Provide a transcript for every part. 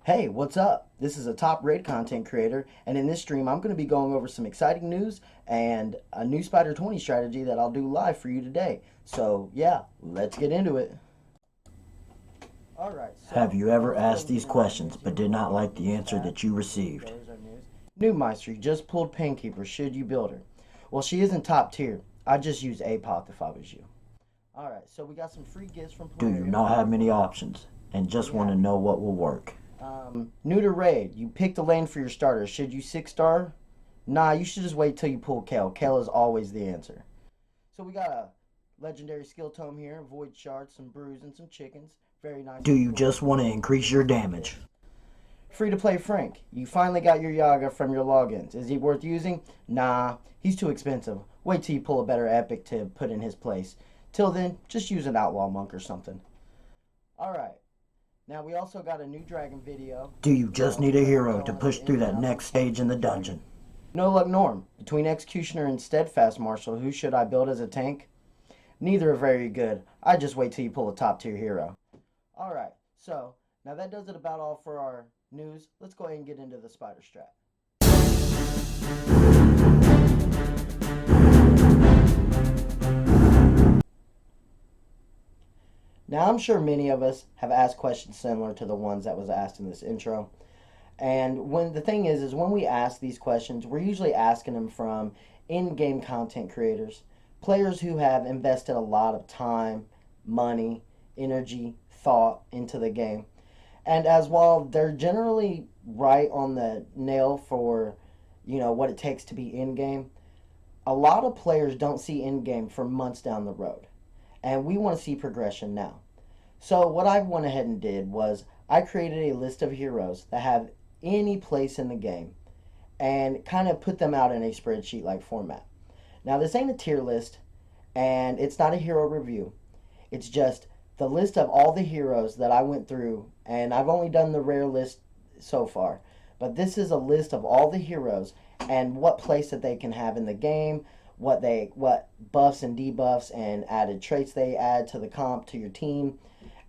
Hey, what's up? This is a top raid content creator, and in this stream, I'm going to be going over some exciting news and a new Spider 20 strategy that I'll do live for you today. So, yeah, let's get into it. Alright, Have so you ever let's go asked and get these into our questions news but here did before not we get like into the the answer chat. that you Here we received? go, here's our news. New Meister just pulled Painkeeper. Should you build her? Well, she isn't top tier. I'd just use Apoth if I was you. Alright, so we got some free gifts from Do you Plarium. not have many options and There just you want to have it. know what will work? New to raid, you picked a lane for your starter. Should you 6-star? Nah, you should just wait till you pull Kale. Kale is always the answer. So we got a legendary skill tome here, void shards, some brews, and some chickens. Very nice Do for you pulling just want to some increase really your strong damage? hits. Free to play Frank. You finally got your Yaga from your logins. Is he worth using? Nah, he's too expensive. Wait till you pull a better epic to put in his place. Till then, just use an outlaw monk or something. Alright. Now we also got a new dragon video. Do you You just know, need a hero to telling us push the ins through and that outs of the next stage in the King Dragon. dungeon? No luck Norm. Between Executioner and Steadfast Marshal, who should I build as a tank? Neither are very good. I just wait till you pull a top tier hero. Alright, so now that does it about all for our news. Let's go ahead and get into the spider strat. Now I'm sure many of us have asked questions similar to the ones that was asked in this intro. And when the thing is when we ask these questions, we're usually asking them from in-game content creators, players who have invested a lot of time, money, energy, thought into the game. And as while they're generally right on the nail for, what it takes to be in game, a lot of players don't see in game for months down the road. And we want to see progression now. So what I went ahead and did was I created a list of heroes that have any place in the game and kind of put them out in a spreadsheet like format. Now this ain't a tier list and it's not a hero review. It's just the list of all the heroes that I went through, and I've only done the rare list so far. But this is a list of all the heroes and what place that they can have in the game, what buffs and debuffs and added traits they add to the comp to your team,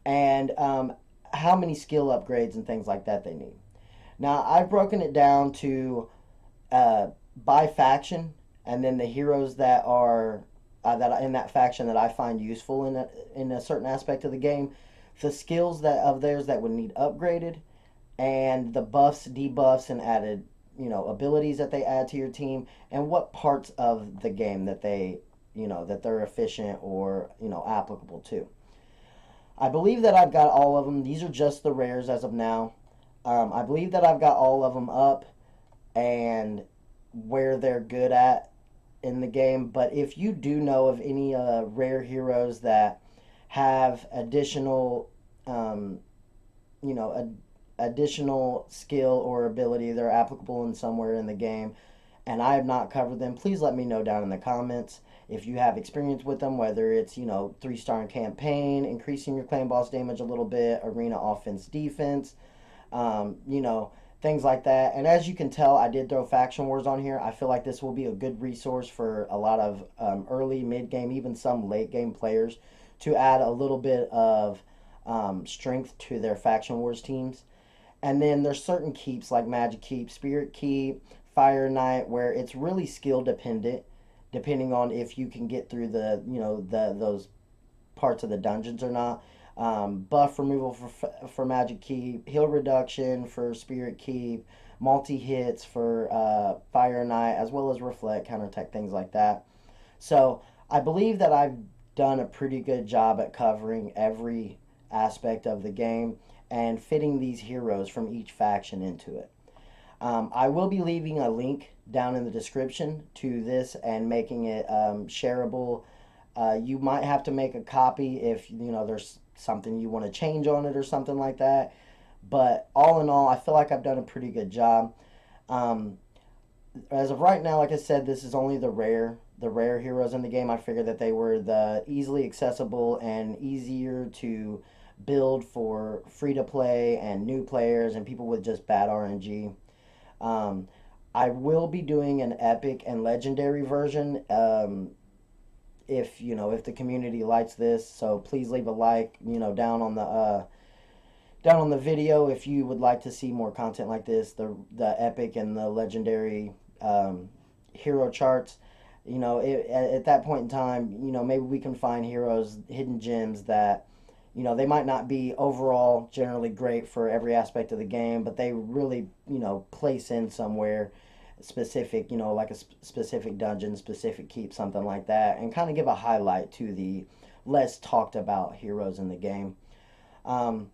and how many skill upgrades and things like that they need. Now I've broken it down to uh, by faction, and then the heroes that are that in that faction that I find useful in a certain aspect of the game, the skills that of theirs that would need upgraded, and the buffs, debuffs, and added abilities that they add to your team, and what parts of the game that they that they're efficient or applicable to. I believe that I've got all of them. These are just the rares as of now. I believe that I've got all of them up and where they're good at in the game. But if you do know of any rare heroes that have additional, um, you know, additional skill or ability, they're applicable in somewhere in the game, and I have not covered them, please let me know down in the comments. If you have experience with them, whether it's 3-star in campaign, increasing your clan boss damage a little bit, arena offense, defense, things like that. And as you can tell, I did throw Faction Wars on here. I feel like this will be a good resource for a lot of early, mid game, even some late game players to add a little bit of strength to their Faction Wars teams. And then there's certain keeps like Magic Keep, Spirit Keep, Fire Knight, where it's really skill dependent, depending on if you can get through those parts of the dungeons or not. Buff removal for Magic Keep, heal reduction for Spirit Keep, multi hits for Fire Knight, as well as reflect, counterattack, things like that. So I believe that I've done a pretty good job at covering every aspect of the game and fitting these heroes from each faction into it. I will be leaving a link down in the description to this and making it shareable. You might have to make a copy if there's something you want to change on it or something like that. But all in all, I feel like I've done a pretty good job. Um, as of right now, like I said, this is only the rare heroes in the game. I figured that they were the easily accessible and easier to build for free to play and new players and people with just bad RNG. Um, I will be doing an epic and legendary version. If the community likes this, so please leave a like down on the down on the video if you would like to see more content like this, the epic and the legendary hero charts. At that point in time, maybe we can find heroes, hidden gems that, they might not be overall generally great for every aspect of the game, but they really, place in somewhere specific, like a specific dungeon, specific keep, something like that, and kind of give a highlight to the less talked about heroes in the game. Um,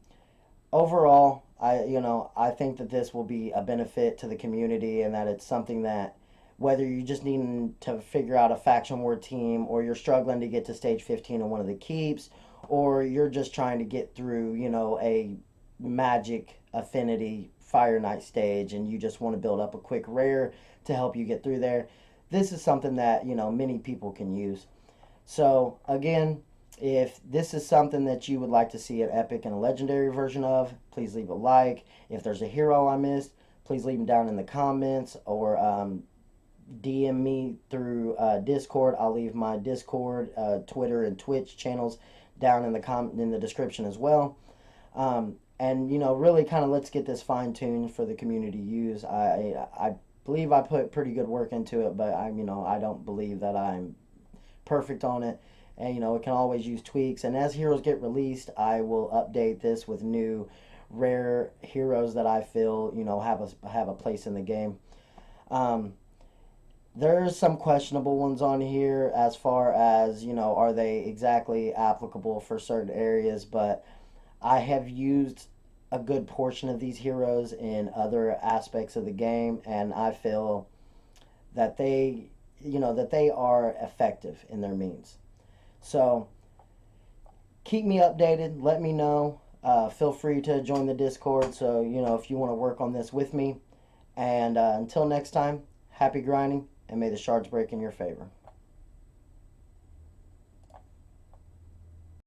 Overall, I think that this will be a benefit to the community, and that it's something that, whether you just need to figure out a faction war team, or you're struggling to get to stage 15 in one of the keeps, or you're just trying to get through, a magic affinity fire knight stage, and you just want to build up a quick rare to help you get through there, this is something that, many people can use. So again, if this is something that you would like to see an epic and a legendary version of, please leave a like. If there's a hero I missed, please leave them down in the comments, or DM me through Discord. I'll leave my Discord, Twitter, and Twitch channels down in the description as well. And really kind of let's get this fine tuned for the community use. I believe I put pretty good work into it, but I don't believe that I'm perfect on it. And it can always use tweaks. And as heroes get released, I will update this with new rare heroes that I feel have a place in the game. There's some questionable ones on here as far as are they exactly applicable for certain areas, but I have used a good portion of these heroes in other aspects of the game, and I feel that they are effective in their means. So keep me updated. Let me know. Feel free to join the Discord. So if you want to work on this with me. And until next time, happy grinding, and may the shards break in your favor.